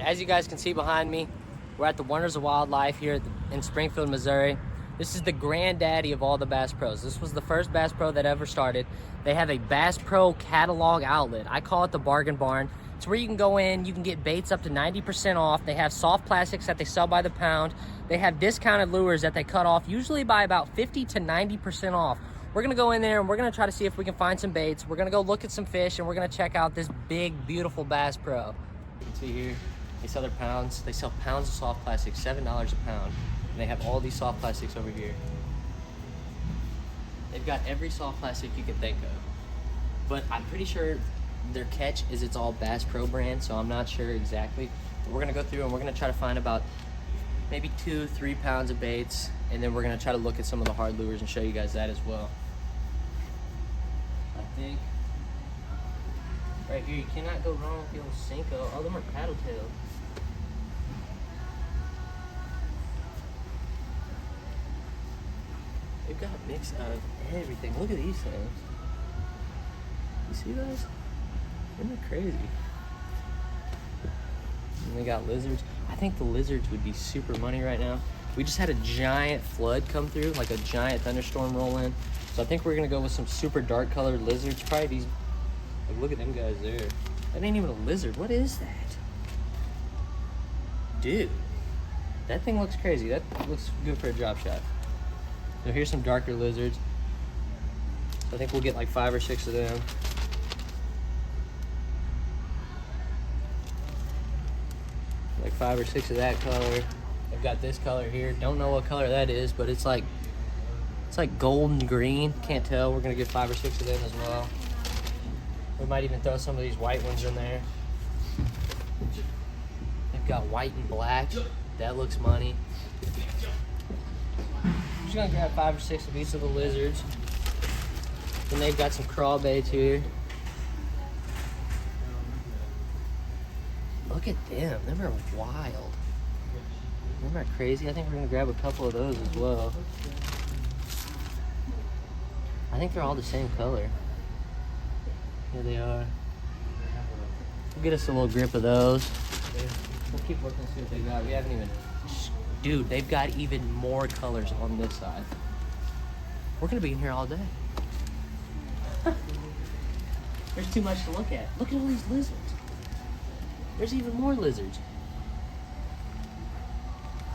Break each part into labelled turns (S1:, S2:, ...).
S1: As you guys can see behind me, we're at the Wonders of Wildlife here in Springfield, Missouri. This is the granddaddy of all the Bass Pros. This was the first Bass Pro that ever started. They have a Bass Pro catalog outlet. I call it the Bargain Barn. It's where you can go in, you can get baits up to 90% off. They have soft plastics that they sell by the pound. They have discounted lures that they cut off, usually by about 50 to 90% off. We're gonna go in there and we're gonna try to see if we can find some baits. We're gonna go look at some fish and we're gonna check out this big, beautiful Bass Pro. You can see here, they sell their pounds. They sell pounds of soft plastic, $7 a pound. And they have all these soft plastics over here. They've got every soft plastic you can think of. But I'm pretty sure their catch is it's all Bass Pro brand, so I'm not sure exactly. But we're gonna go through and we're gonna try to find about maybe 2-3 pounds of baits, and then we're gonna try to look at some of the hard lures and show you guys that as well. I think right here, you cannot go wrong with the old Cinco. All of them are paddle tail. They've got a mix of everything. Look at these things. You see those? Isn't that crazy? And they got lizards. I think the lizards would be super money right now. We just had a giant flood come through, like a giant thunderstorm roll in. So I think we're gonna go with some super dark colored lizards. Probably these, like, look at them guys there. That ain't even a lizard. What is that? Dude, that thing looks crazy. That looks good for a drop shot. So here's some darker lizards. So I think we'll get like 5 or 6 of them. Like 5 or 6 of that color. I've got this color here. Don't know what color that is, but it's like golden green. Can't tell. We're gonna get 5 or 6 of them as well. We might even throw some of these white ones in there. They've got white and black. That looks money. I'm just gonna grab 5 or 6 of each of the lizards. Then they've got some crawl baits here. Look at them. Them are wild. Them are crazy. I think we're gonna grab a couple of those as well. I think they're all the same color. Here they are. We'll get us a little grip of those. We'll keep looking and see what they got. We haven't even... Dude, they've got even more colors on this side. We're gonna be in here all day. There's too much to look at. Look at all these lizards. There's even more lizards.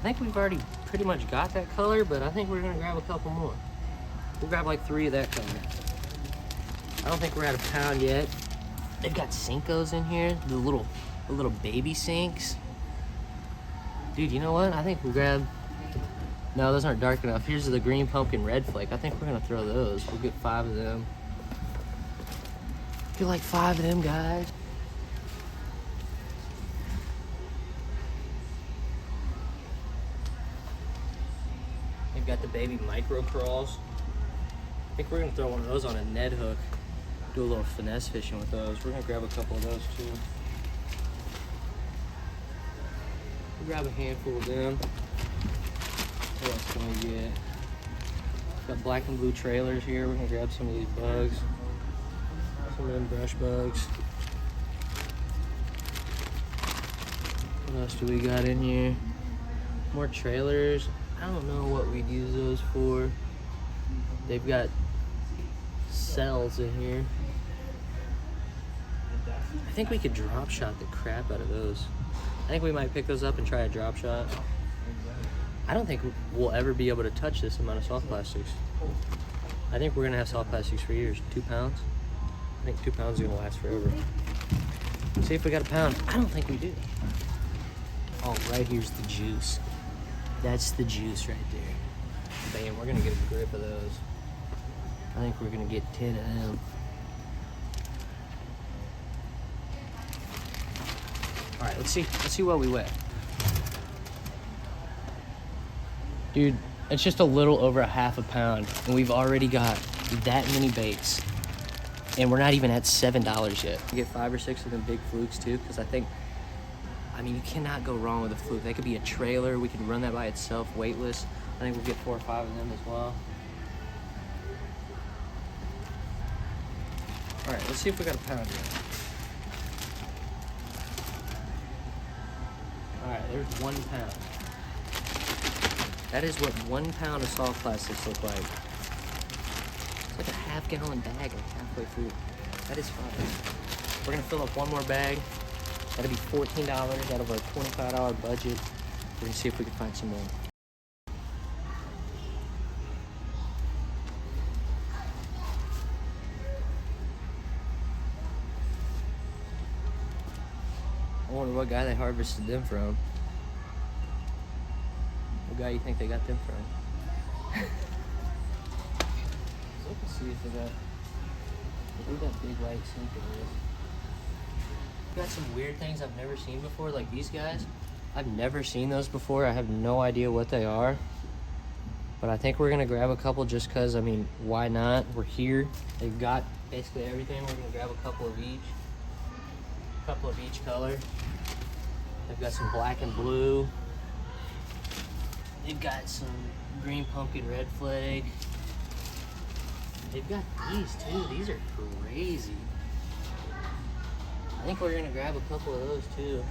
S1: I think we've already pretty much got that color, but I think we're gonna grab a couple more. We'll grab like 3 of that color. I don't think we're at a pound yet. They've got Cincos in here, the little baby sinks. Dude, you know what? I think we'll grab... No, those aren't dark enough. Here's the green pumpkin red flake. I think we're gonna throw those. We'll get 5 of them. Get like 5 of them, guys. They've got the baby micro crawls. I think we're gonna throw one of those on a Ned hook. Do a little finesse fishing with those. We're gonna grab a couple of those too. We'll grab a handful of them. What else can we get? Got black and blue trailers here. We're gonna grab some of these bugs. Some of them brush bugs. What else do we got in here? More trailers. I don't know what we'd use those for. They've got cells in here. I think we could drop shot the crap out of those. I think we might pick those up and try a drop shot. I don't think we'll ever be able to touch this amount of soft plastics. I think we're gonna have soft plastics for years. 2 pounds? I think 2 pounds is gonna last forever. Let's see if we got a pound. I don't think we do. Oh, right here's the juice. That's the juice right there. Bam, we're gonna get a grip of those. I think we're gonna get 10 of them. All right, let's see what we weigh. Dude, it's just a little over a half a pound, and we've already got that many baits, and we're not even at $7 yet. We get 5 or 6 of them big flukes too, because I mean, you cannot go wrong with a fluke. They could be a trailer. We could run that by itself, weightless. I think we'll get 4 or 5 of them as well. All right, let's see if we got a pound yet. Alright, there's 1 pound. That is what 1 pound of soft plastics look like. It's like a half-gallon bag, like halfway through. That is fine. We're gonna fill up one more bag. That'll be $14 out of our $25 budget. We're gonna see if we can find some more. I wonder what guy they harvested them from. What guy you think they got them from? Look and see if they got big white sink in there. Got some weird things I've never seen before, like these guys. I've never seen those before. I have no idea what they are. But I think we're gonna grab a couple just cause, I mean, why not? We're here. They've got basically everything. We're gonna grab a couple of each. A couple of each color. They've got some black and blue. They've got some green pumpkin red flag. They've got these too. These are crazy. I think we're gonna grab a couple of those too.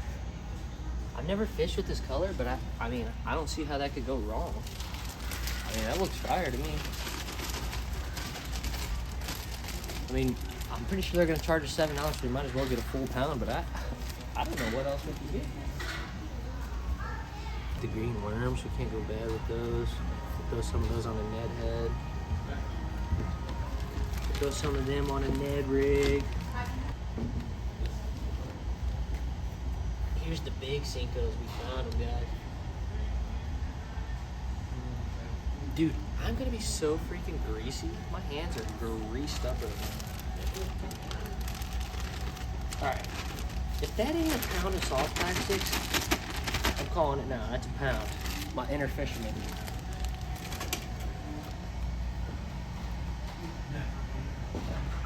S1: I've never fished with this color, but I mean, I don't see how that could go wrong. I mean, that looks fire to me. I mean, I'm pretty sure they're gonna charge us $7, so we might as well get a full pound, but I don't know what else we can get. The green worms, we can't go bad with those. Throw some of those on a Ned head. Throw some of them on a Ned rig. Here's the big Cincos, we found them, guys. Dude, I'm gonna be so freaking greasy. My hands are greased up right now. Alright, if that ain't a pound of soft plastics, I'm calling it now. That's a pound. My inner fisherman.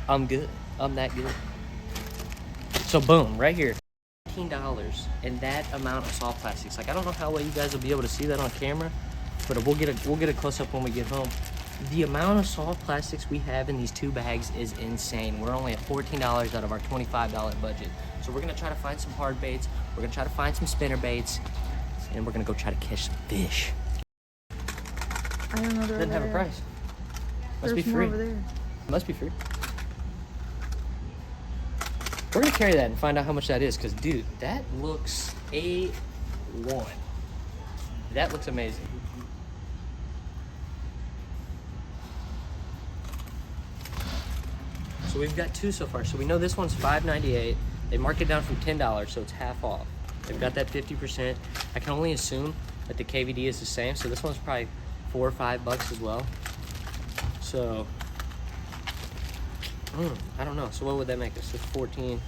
S1: I'm good. I'm that good. So boom, right here. $15 and that amount of soft plastics. Like, I don't know how well you guys will be able to see that on camera, but we'll get a close up when we get home. The amount of soft plastics we have in these 2 bags is insane. We're only at $14 out of our $25 budget. So we're gonna try to find some hard baits. We're gonna try to find some spinner baits, and we're gonna go try to catch some fish.
S2: I don't know.
S1: Doesn't have a price. Must be free.
S2: Over there.
S1: Must be free. We're gonna carry that and find out how much that is, because dude, that looks A1. That looks amazing. So we've got 2 so far. So we know this one's $5.98. They marked it down from $10, so it's half off. They've got that 50%. I can only assume that the KVD is the same, so this one's probably $4 or $5 as well. So I don't know. So what would that make us? It's 14.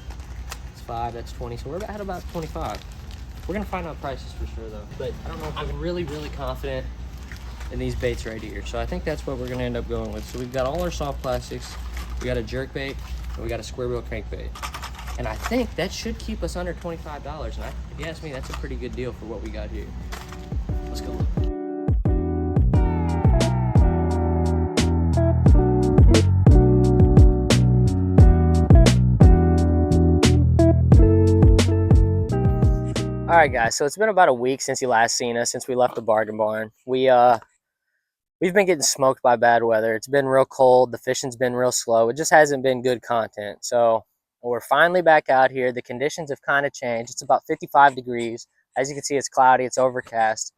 S1: It's 5. That's 20. So we're at about 25. We're gonna find out prices for sure though. But I don't know. I'm really confident in these baits right here. So I think that's what we're gonna end up going with. So we've got all our soft plastics. We got a jerk bait and we got a square bill crankbait. And I think that should keep us under $25. And if you ask me, that's a pretty good deal for what we got here. Let's go. All right, guys, so it's been about a week since you last seen us, since we left the bargain barn. We've been getting smoked by bad weather. It's been real cold. The fishing's been real slow. It just hasn't been good content. So we're finally back out here. The conditions have kind of changed. It's about 55 degrees. As you can see, it's cloudy. It's overcast.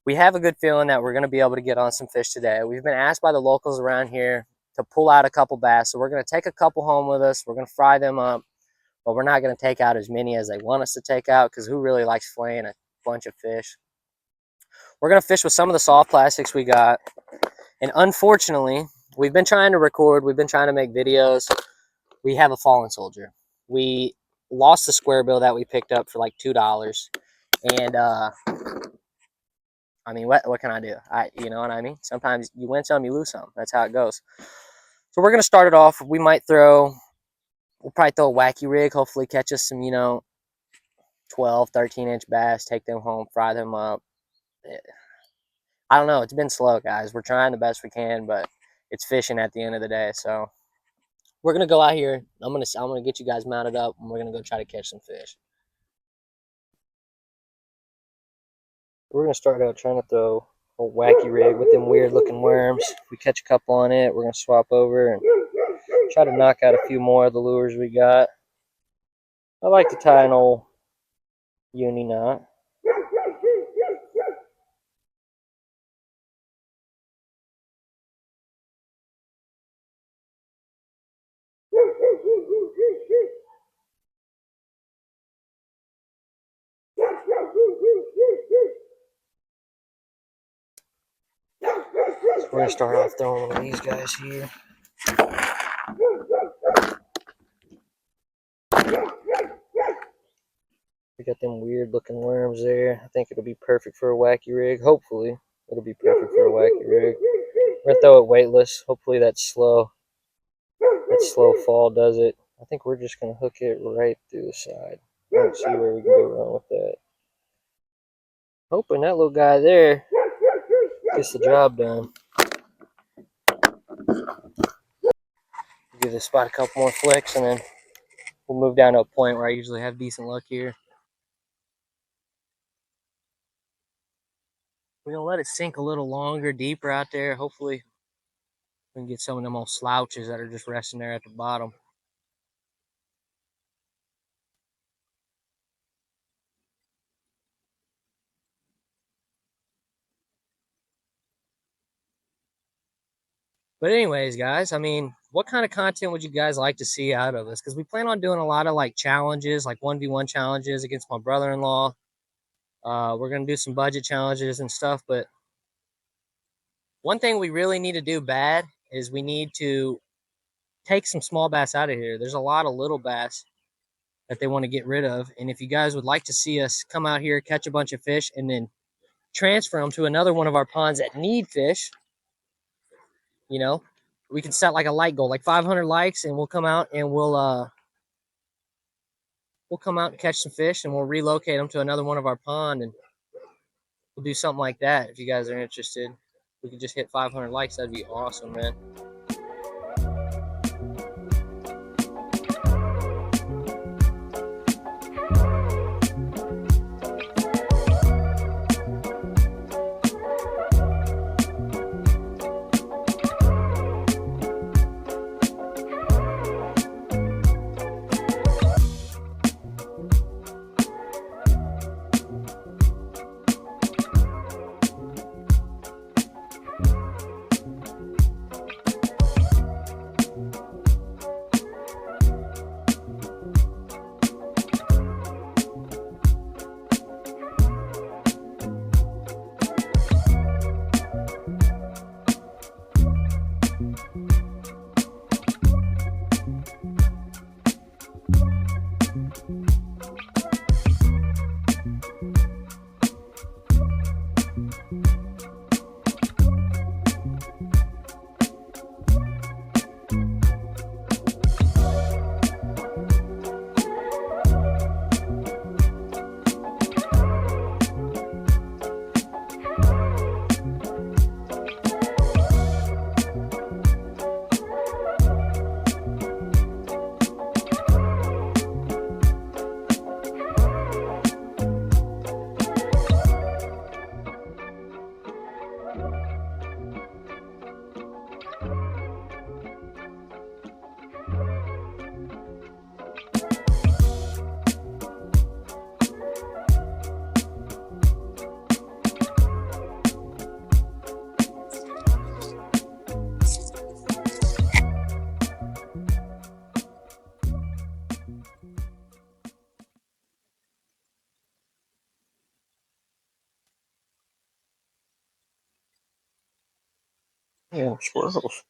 S1: We have a good feeling that we're going to be able to get on some fish today. We've been asked by the locals around here to pull out a couple bass. So we're going to take a couple home with us. We're going to fry them up. But we're not going to take out as many as they want us to take out, because who really likes flaying a bunch of fish? We're going to fish with some of the soft plastics we got. And unfortunately, we've been trying to record. We've been trying to make videos. We have a fallen soldier. We lost the square bill that we picked up for like $2. And, I mean, what can I do? You know what I mean? Sometimes you win some, you lose some. That's how it goes. So we're going to start it off. We'll probably throw a wacky rig, hopefully catch us some, 12, 13-inch bass, take them home, fry them up. I don't know. It's been slow, guys. We're trying the best we can, but it's fishing at the end of the day. So we're going to go out here. I'm gonna get you guys mounted up, and we're going to go try to catch some fish. We're gonna start out trying to throw a wacky rig with them weird looking worms. If we catch a couple on it, we're gonna swap over and try to knock out a few more of the lures we got. I like to tie an old uni knot. So we're gonna start off throwing one of these guys here. We got them weird looking worms there. I think it'll be perfect for a wacky rig. Hopefully, it'll be perfect for a wacky rig. We're gonna throw it weightless. Hopefully that slow fall does it. I think we're just gonna hook it right through the side. I don't see where we can go wrong with that. Hoping that little guy there gets the job done. Give this spot a couple more flicks and then we'll move down to a point where I usually have decent luck here. We're gonna let it sink a little longer, deeper out there. Hopefully we can get some of them old slouches that are just resting there at the bottom. But anyways, guys, I mean, what kind of content would you guys like to see out of us? Because we plan on doing a lot of like challenges, like 1v1 challenges against my brother-in-law. We're gonna do some budget challenges and stuff. But one thing we really need to do bad is we need to take some small bass out of here. There's a lot of little bass that they want to get rid of. And if you guys would like to see us come out here, catch a bunch of fish, and then transfer them to another one of our ponds that need fish, you know, we can set like a like goal, like 500 likes, and we'll come out and we'll come out and catch some fish, and we'll relocate them to another one of our pond, and we'll do something like that. If you guys are interested, we could just hit 500 likes. That'd be awesome, man. Yeah, squirrels.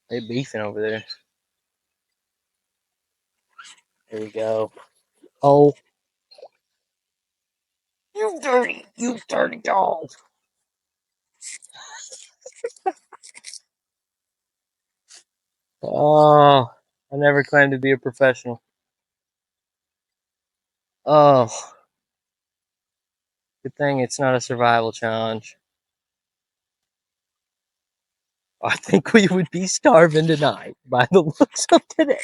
S1: They beefing over there. Here we go. Oh, you dirty dog. Oh, I never claimed to be a professional. Oh, good thing it's not a survival challenge. I think we would be starving tonight by the looks of today.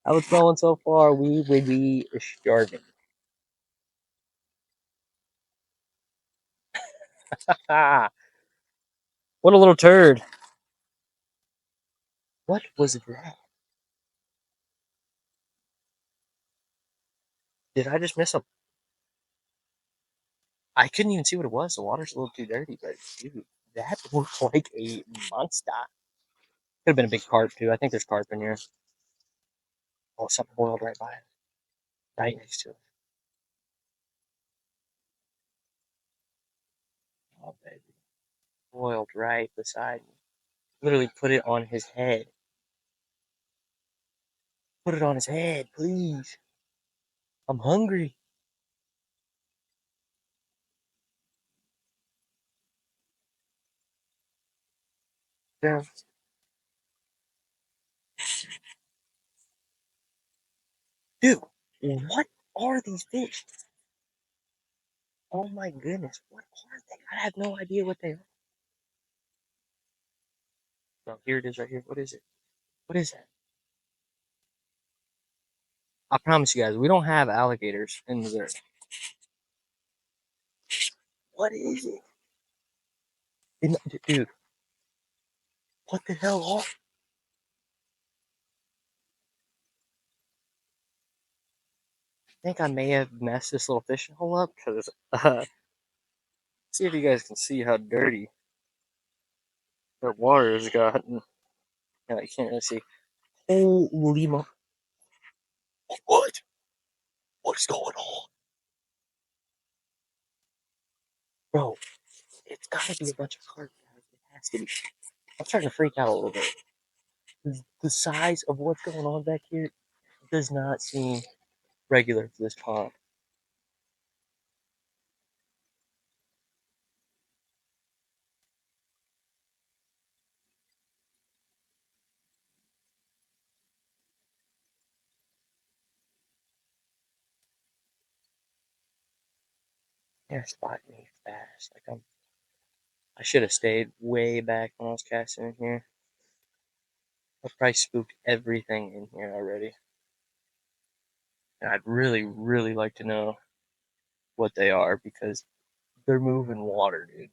S1: How it's going so far, we would be starving. Ah, what a little turd. What was that? Did I just miss him? I couldn't even see what it was. The water's a little too dirty, but dude, that looked like a monster. Could have been a big carp too. I think there's carp in here. Oh, something boiled right by it, right next to it. Oh, baby. Boiled right beside me. Literally put it on his head. Put it on his head, please. I'm hungry. Yeah. Dude, what are these fish? Oh my goodness, what are they? I have no idea what they are. Oh, here it is right here. What is it? What is that? I promise you guys, we don't have alligators in Missouri. What is it? Dude, what the hell are? I think I may have messed this little fishing hole up because see if you guys can see how dirty the water has gotten. Yeah, you can't really see. Holy mo! What? What's going on, bro? It's gotta be a bunch of carp. It has to be. I'm starting to freak out a little bit. The size of what's going on back here does not seem regular for this pond. They're spotting me fast. I should have stayed way back when I was casting in here. I've probably spooked everything in here already. And I'd really, really like to know what they are because they're moving water, dude.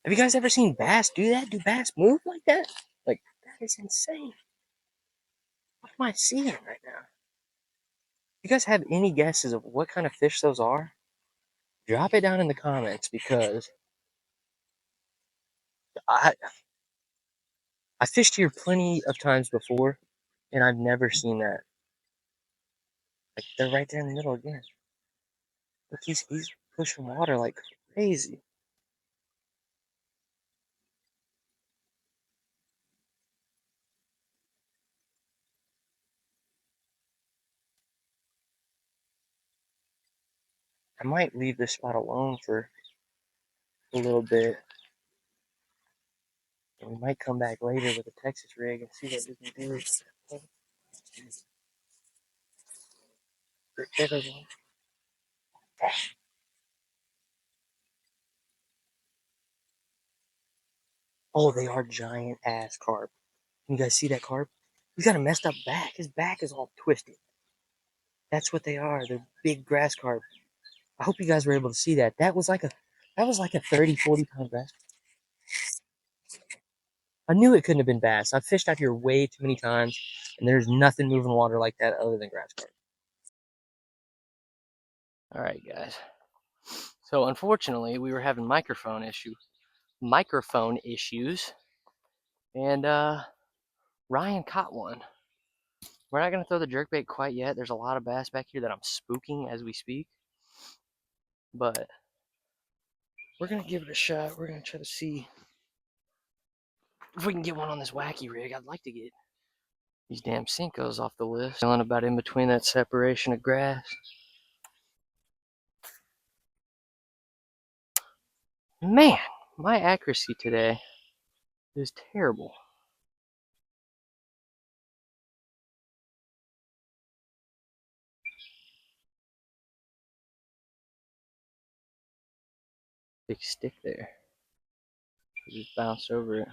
S1: Have you guys ever seen bass do that? Do bass move like that? Like, that is insane. What am I seeing right now? You guys have any guesses of what kind of fish those are? Drop it down in the comments because I I fished here plenty of times before and I've never seen that. Like they're right there in the middle again. Look, he's pushing water like crazy. I might leave this spot alone for a little bit. And we might come back later with a Texas rig and see what we can do. Oh, they are giant ass carp. Can you guys see that carp? He's got a messed up back. His back is all twisted. That's what they are. They're big grass carp. I hope you guys were able to see that. That was like a 30, 40 pound bass. I knew it couldn't have been bass. I've fished out here way too many times, and there's nothing moving water like that other than grass carp. All right, guys. So unfortunately, we were having microphone issues, and Ryan caught one. We're not gonna throw the jerkbait quite yet. There's a lot of bass back here that I'm spooking as we speak, but we're gonna give it a shot. We're gonna try to see if we can get one on this wacky rig. I'd like to get these damn Cincos off the list. Feeling about in between that separation of grass. Man, my accuracy today is terrible. Big stick there. It just bounced over it.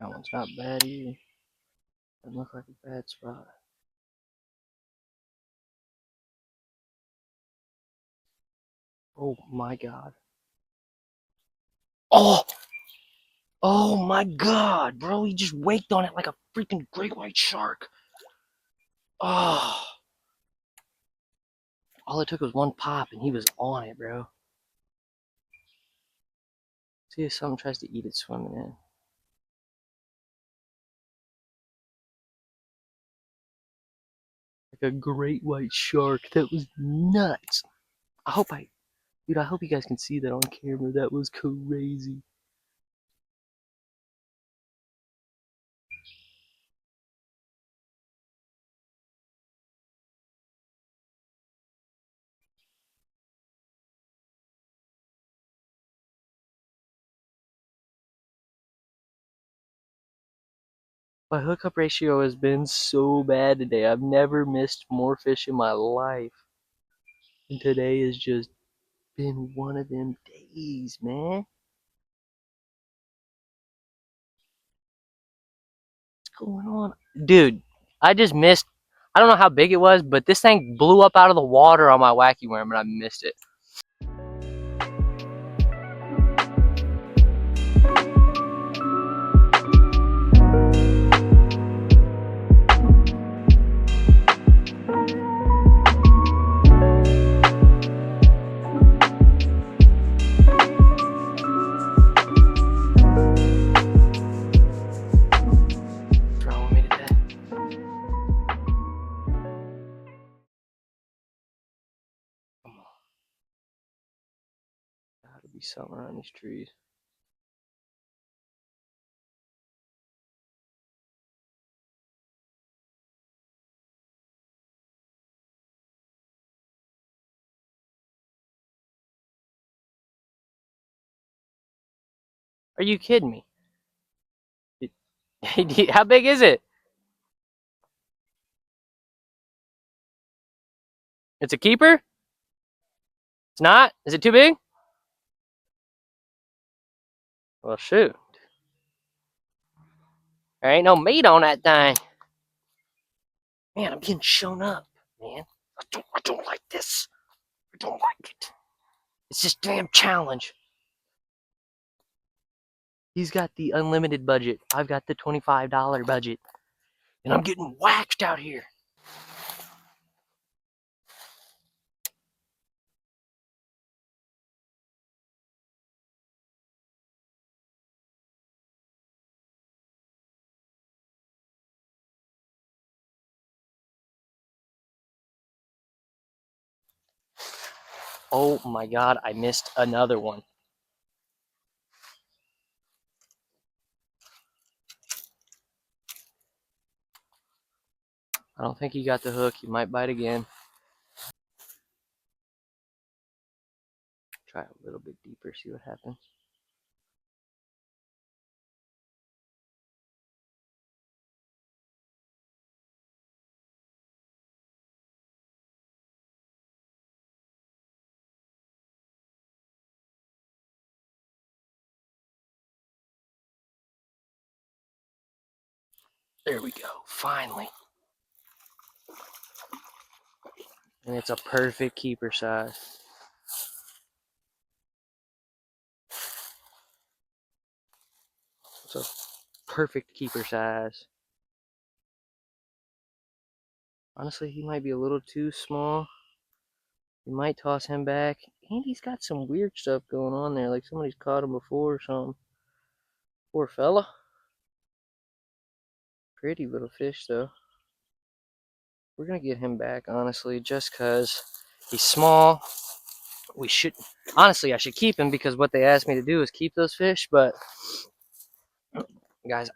S1: That one's not bad either. Doesn't look like a bad spot. Oh my god. Oh! Oh my god, bro. He just waked on it like a freaking great white shark. Oh. All it took was one pop and he was on it, bro. See if something tries to eat it swimming in. Like a great white shark. That was nuts. Dude, I hope you guys can see that on camera. That was crazy. My hookup ratio has been so bad today. I've never missed more fish in my life. And today has just been one of them days, man. What's going on? Dude, I just missed. I don't know how big it was, but this thing blew up out of the water on my wacky worm and I missed it. Throwing me to death. Come on. Gotta be something around these trees. Are you kidding me? How big is it? It's a keeper? It's not? Is it too big? Well, shoot. There ain't no meat on that thing. Man, I'm getting shown up, man. I don't like this. I don't like it. It's this damn challenge. He's got the unlimited budget. I've got the $25 budget. And I'm getting waxed out here. Oh my god, I missed another one. I don't think he got the hook. He might bite again. Try a little bit deeper, see what happens. There we go, finally. And it's a perfect keeper size. It's a perfect keeper size. Honestly, he might be a little too small. We might toss him back. And he's got some weird stuff going on there, like somebody's caught him before or something. Poor fella. Pretty little fish, though. We're going to get him back, honestly, just because he's small. We should, honestly, I should keep him because what they asked me to do is keep those fish. But, guys,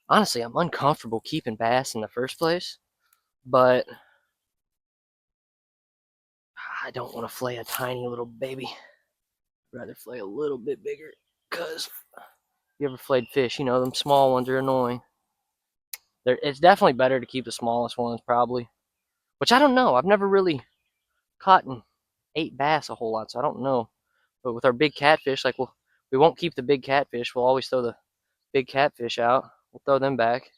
S1: honestly, I'm uncomfortable keeping bass in the first place. But I don't want to flay a tiny little baby. I'd rather flay a little bit bigger because you ever flayed fish, you know, them small ones are annoying. It's definitely better to keep the smallest ones, probably. Which I don't know. I've never really caught and ate bass a whole lot, so I don't know. But with our big catfish, like we won't keep the big catfish. We'll always throw the big catfish out. We'll throw them back.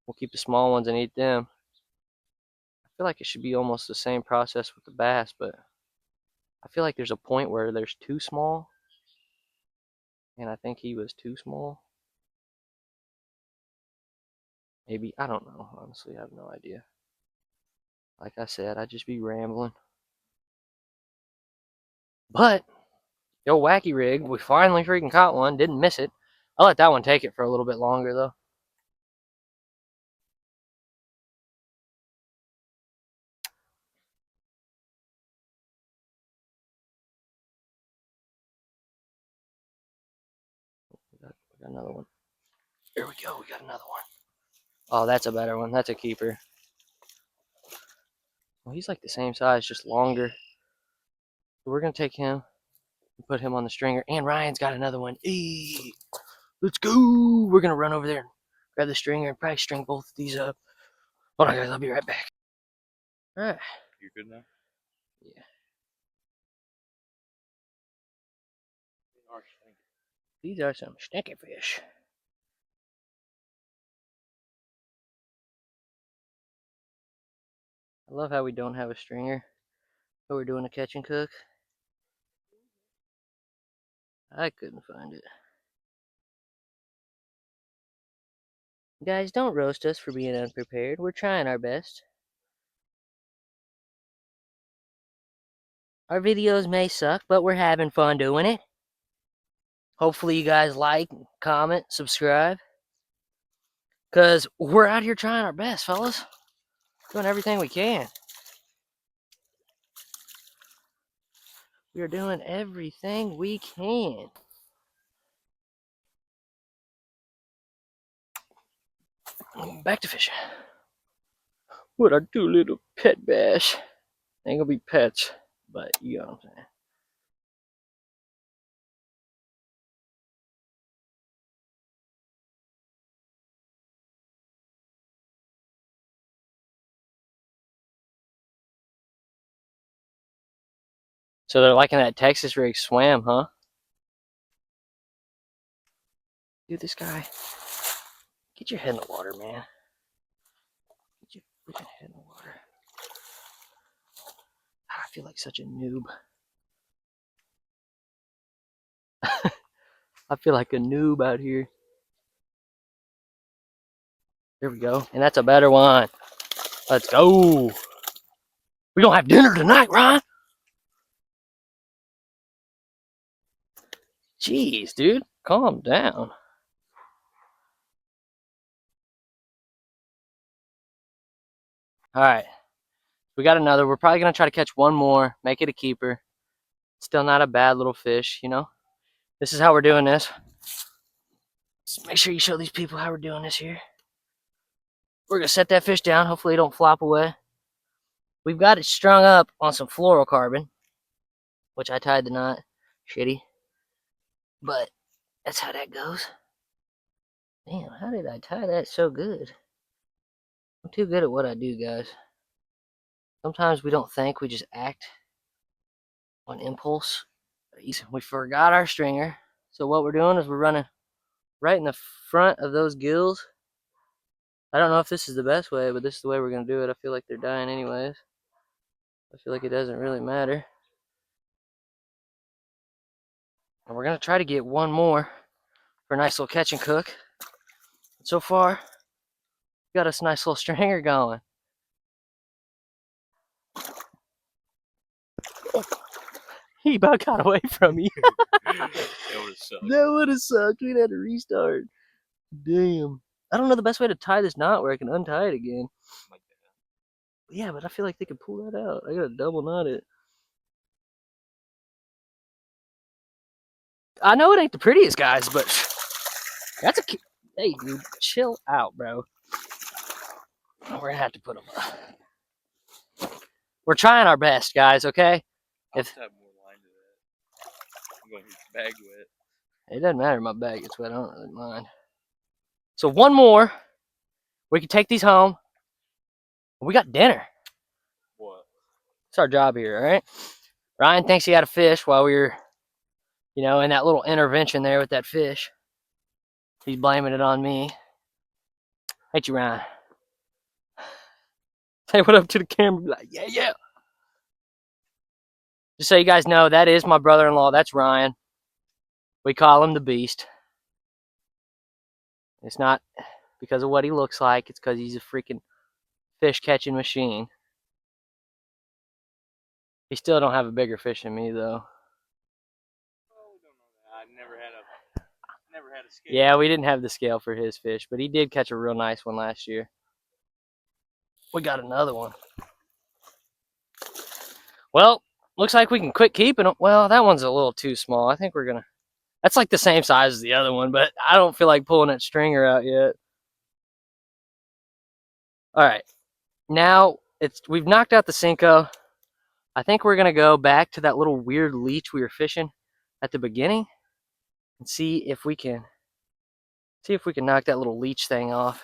S1: We'll keep the small ones and eat them. I feel like it should be almost the same process with the bass, but I feel like there's a point where there's too small, and I think he was too small. Maybe, I don't know. Honestly, I have no idea. Like I said, I'd just be rambling. But, yo, wacky rig, we finally freaking caught one. Didn't miss it. I'll let that one take it for a little bit longer, though. We got another one. Here we go. We got another one. Oh, that's a better one. That's a keeper. Well, he's like the same size, just longer. So we're going to take him and put him on the stringer. And Ryan's got another one. Eee, let's go. We're going to run over there and grab the stringer and probably string both of these up. Hold on, guys. I'll be right back. All right.
S3: You're good now?
S1: Yeah. These are some stinky fish. I love how we don't have a stringer, but we're doing a catch and cook. I couldn't find it. Guys, don't roast us for being unprepared. We're trying our best. Our videos may suck, but we're having fun doing it. Hopefully you guys like, comment, subscribe. Because we're out here trying our best, fellas. Doing everything we can. We are doing everything we can. Back to fishing. What our two little pet bass. They ain't gonna be pets, but you know what I'm saying. So they're liking that Texas rig swam, huh? Dude, this guy. Get your head in the water, man. Get your freaking head in the water. I feel like such a noob. I feel like a noob out here. There we go. And that's a better one. Let's go. We gonna have dinner tonight, Ryan. Jeez, dude. Calm down. Alright. We got another. We're probably gonna try to catch one more. Make it a keeper. Still not a bad little fish, you know? This is how we're doing this. Just make sure you show these people how we're doing this here. We're gonna set that fish down. Hopefully it don't flop away. We've got it strung up on some fluorocarbon, which I tied the knot. Shitty. But that's how that goes. Damn, how did I tie that so good? I'm too good at what I do, guys. Sometimes we don't think, we just act on impulse. We forgot our stringer. So what we're doing is we're running right in the front of those gills. I don't know if this is the best way, but this is the way we're going to do it. I feel like they're dying anyways. I feel like it doesn't really matter. And we're going to try to get one more for a nice little catch and cook. So far, we got us a nice little stringer going. Oh, he about got away from me.
S3: That would have sucked.
S1: That would have sucked. We'd had to restart. Damn. I don't know the best way to tie this knot where I can untie it again.
S3: Like that.
S1: Yeah, but I feel like they could pull that out. I gotta double knot it. I know it ain't the prettiest, guys, but that's a. Hey, dude, chill out, bro. We're gonna have to put them up. We're trying our best, guys. Okay.
S3: I'll just have more line to that. I'm going to get your bag wet.
S1: It doesn't matter. My bag gets wet. I don't really mind. So one more. We can take these home. We got dinner.
S3: What?
S1: It's our job here, all right? Ryan thinks he had a fish while we were, in that little intervention there with that fish. He's blaming it on me. Ain't you, Ryan? Say what up to the camera. Be like, yeah, yeah. Just so you guys know, that is my brother-in-law. That's Ryan. We call him the Beast. It's not because of what he looks like. It's because he's a freaking fish catching machine. He still don't have a bigger fish than me, though.
S3: Oh, we don't know that. I never had a scale.
S1: Yeah, we didn't have the scale for his fish, but he did catch a real nice one last year. We got another one. Well, looks like we can quit keeping them. Well, that one's a little too small. I think we're gonna. That's like the same size as the other one, but I don't feel like pulling that stringer out yet. All right, now we've knocked out the Cinco. I think we're gonna go back to that little weird leech we were fishing at the beginning and see if we can knock that little leech thing off.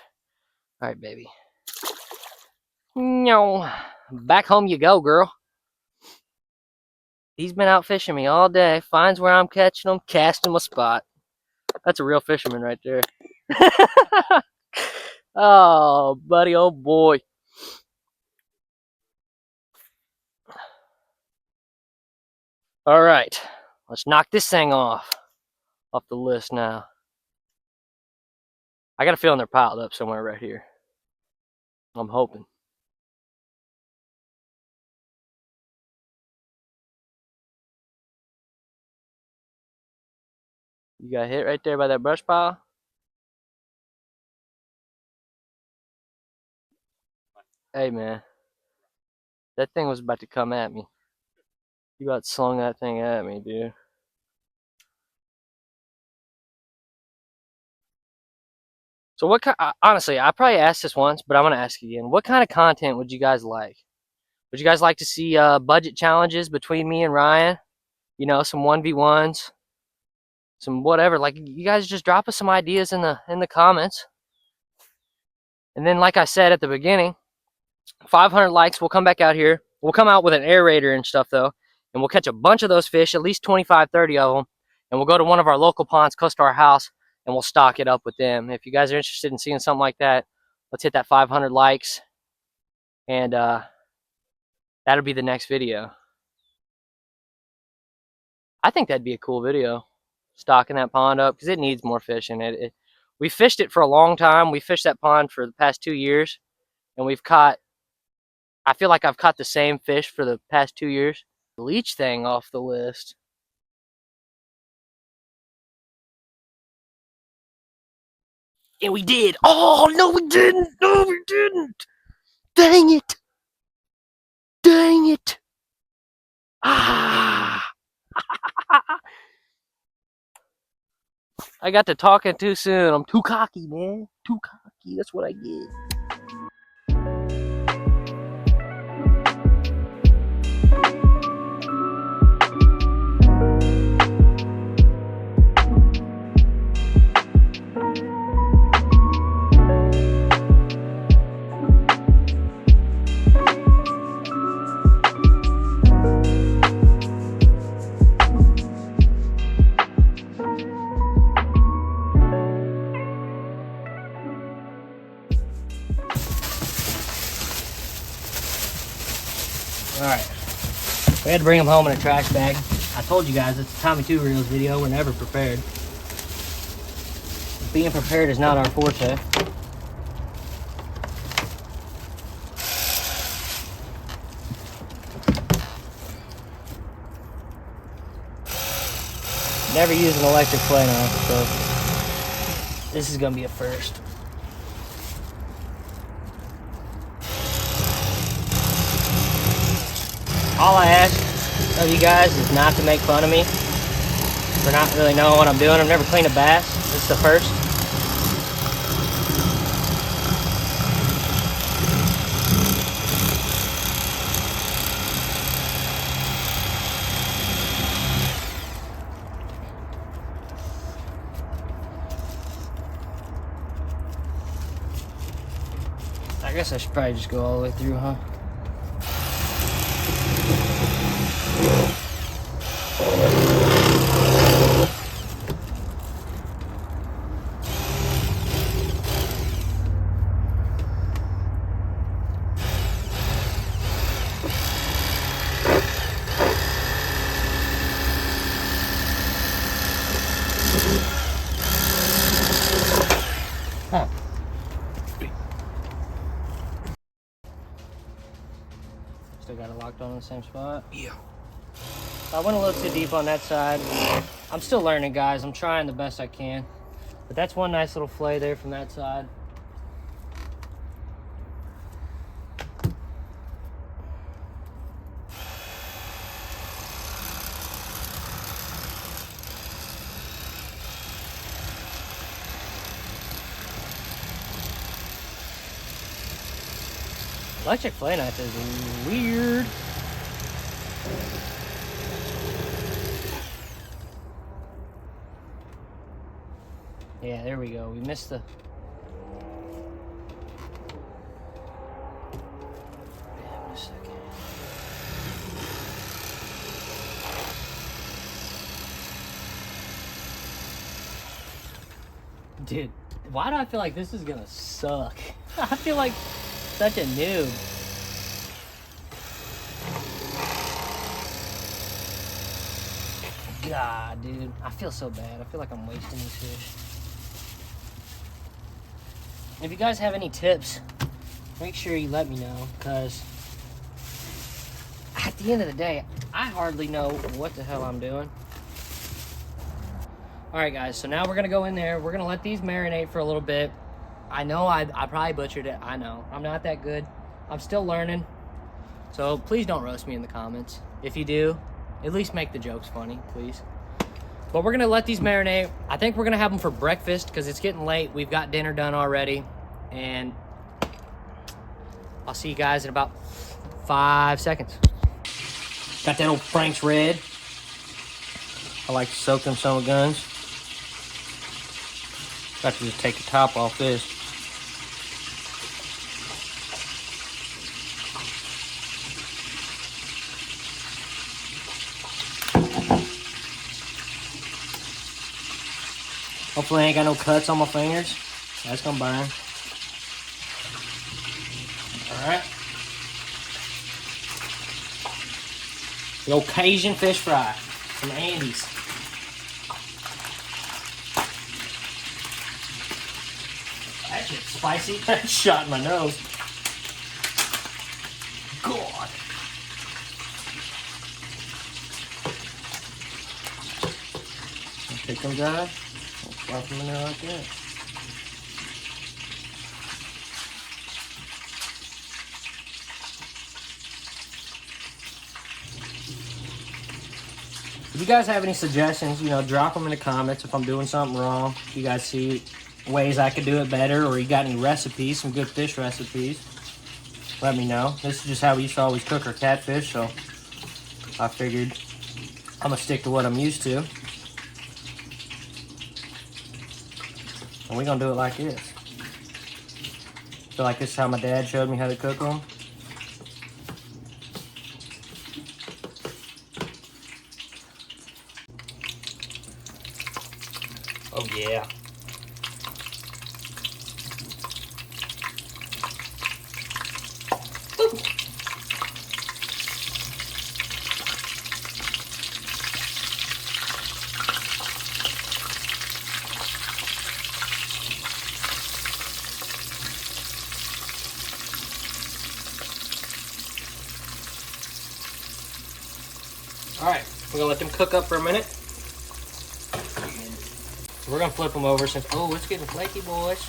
S1: All right, baby. No, back home you go, girl. He's been out fishing me all day. Finds where I'm catching them, casting my spot. That's a real fisherman right there. Oh, buddy, oh boy. All right, let's knock this thing off the list now. I got a feeling they're piled up somewhere right here. I'm hoping. You got hit right there by that brush pile? Hey, man. That thing was about to come at me. You about slung that thing at me, dude. So what kind, honestly, I probably asked this once, but I'm going to ask again. What kind of content would you guys like? Would you guys like to see budget challenges between me and Ryan? You know, some 1v1s, some whatever. Like, you guys just drop us some ideas in the comments. And then, like I said at the beginning, 500 likes, we'll come back out here. We'll come out with an aerator and stuff, though, and we'll catch a bunch of those fish, at least 25, 30 of them, and we'll go to one of our local ponds close to our house, and we'll stock it up with them. If you guys are interested in seeing something like that, let's hit that 500 likes, and that'll be the next video. I think that'd be a cool video, stocking that pond up, because it needs more fish in it. We fished it for a long time. We fished that pond for the past 2 years, and we've caught, I feel like I've caught the same fish for the past 2 years. The leech thing off the list. And we did. Oh, no, we didn't. No, we didn't. Dang it. Dang it. Ah. I got to talking too soon. I'm too cocky, man. Too cocky. That's what I get. Alright, we had to bring them home in a trash bag. I told you guys, it's a Tommy Two Reels video. We're never prepared. Being prepared is not our forte. Never used an electric plane on, so this is gonna be a first. All I ask of you guys is not to make fun of me for not really knowing what I'm doing. I've never cleaned a bass. This is the first. I guess I should probably just go all the way through, huh? Huh. Still got it locked on the same spot?
S3: Yeah.
S1: I went a little too deep on that side. I'm still learning, guys. I'm trying the best I can. But that's one nice little fillet there from that side. Electric fillet knife is weird. Yeah, there we go. We missed the... Yeah, wait a second. Dude, why do I feel like this is gonna suck? I feel like such a noob. God, dude. I feel so bad. I feel like I'm wasting these fish. If you guys have any tips, make sure you let me know, because at the end of the day, I hardly know what the hell I'm doing. Alright guys, so now we're going to go in there. We're going to let these marinate for a little bit. I know I probably butchered it. I know. I'm not that good. I'm still learning. So please don't roast me in the comments. If you do, at least make the jokes funny, please. But we're going to let these marinate. I think we're going to have them for breakfast because it's getting late. We've got dinner done already. And I'll see you guys in about 5 seconds. Got that old Frank's Red. I like to soak them summer guns. Got to just take the top off this. Hopefully I ain't got no cuts on my fingers. That's gonna burn. Alright. The old Cajun fish fry from Andy's. That shit's spicy. That shot in my nose. God. Take them dry. Drop them in there like that. If you guys have any suggestions, you know, drop them in the comments if I'm doing something wrong. If you guys see ways I could do it better, or you got any recipes, some good fish recipes, let me know. This is just how we used to always cook our catfish, so I figured I'm gonna stick to what I'm used to. And we're gonna do it like this. Feel like this is how my dad showed me how to cook them. Oh yeah. Ooh. All right, we're gonna let them cook up for a minute. We're gonna flip them over since, oh, it's getting flaky, boys.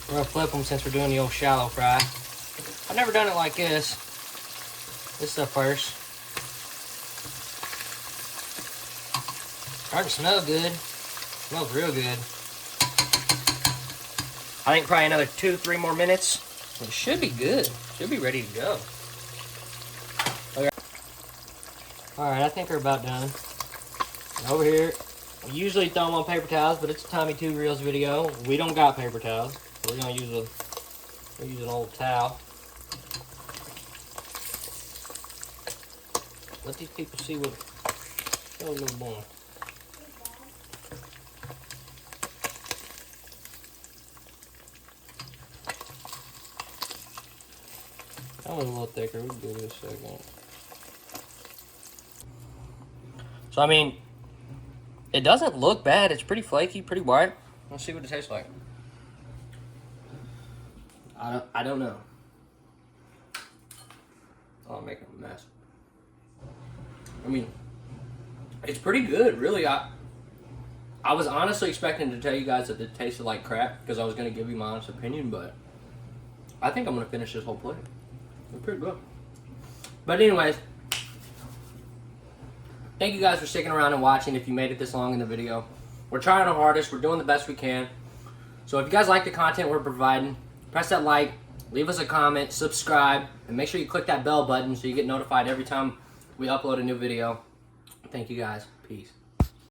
S1: We're gonna flip them since we're doing the old shallow fry. I've never done it like this. This is the first. Starting to smell good. Smells real good. I think probably another 2-3 more minutes. It should be good. Should be ready to go. Okay. Alright, I think we're about done. And over here, I usually throw them on paper towels, but it's a Tommy 2 Reels video. We don't got paper towels, so we're gonna use an old towel. Let these people see what. Show a little boy. That one's a little thicker. We'll do this a second. So I mean, it doesn't look bad. It's pretty flaky, pretty white. Let's see what it tastes like. I don't know. Oh, I'm making a mess. I mean, it's pretty good, really. I was honestly expecting to tell you guys that it tasted like crap because I was going to give you my honest opinion, but I think I'm going to finish this whole plate. It's pretty good. But anyways, thank you guys for sticking around and watching if you made it this long in the video. We're trying our hardest. We're doing the best we can. So if you guys like the content we're providing, press that like, leave us a comment, subscribe, and make sure you click that bell button so you get notified every time we upload a new video. Thank you guys. Peace.